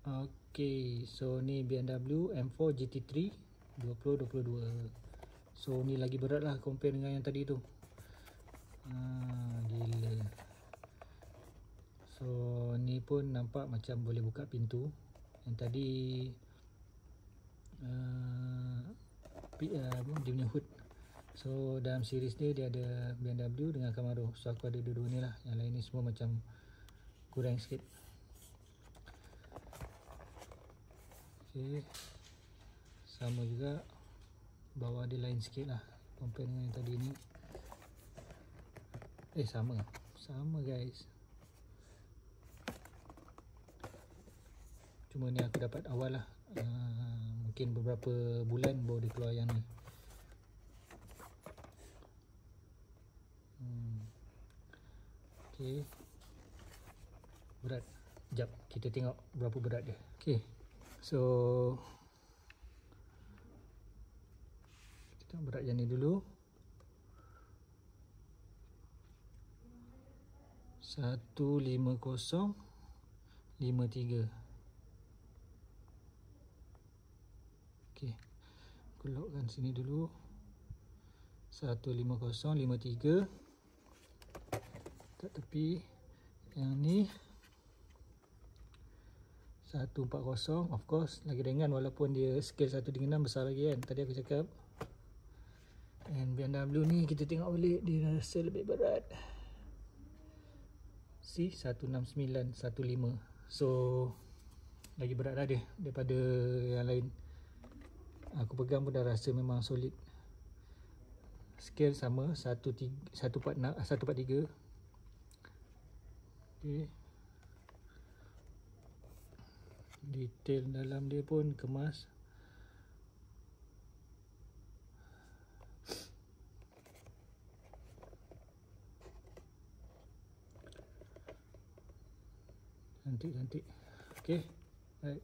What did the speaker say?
Okay, so ni BMW M4 GT3 2022. So ni lagi berat lah compare dengan yang tadi tu. Gila. So ni pun nampak macam boleh buka pintu. Yang tadi dia punya hood. So dalam series ni dia ada BMW dengan Camaro. So aku ada dua-dua ni lah. Yang lain ni semua macam kurang sikit. Okay, sama juga bawah dia lain sikit lah compare dengan yang tadi ni. Sama guys. Cuma ni aku dapat awal lah. Mungkin beberapa bulan baru dia keluar yang ni. Okay, berat. Sekejap kita tengok berapa berat dia. Okay, so kita tengok berat yang ni dulu. 15053. Okay, aku lockkan sini dulu. 15053. Kat tepi. Yang ni 140. Of course lagi ringan walaupun dia scale 1/6 besar lagi kan. Tadi aku cakap. And BMW ni kita tengok balik dia rasa lebih berat. See, 169, 15. So lagi berat lah dia daripada yang lain. Aku pegang pun dah rasa memang solid. Scale sama 143. Okay. Detail dalam dia pun kemas. Cantik. Okay, right.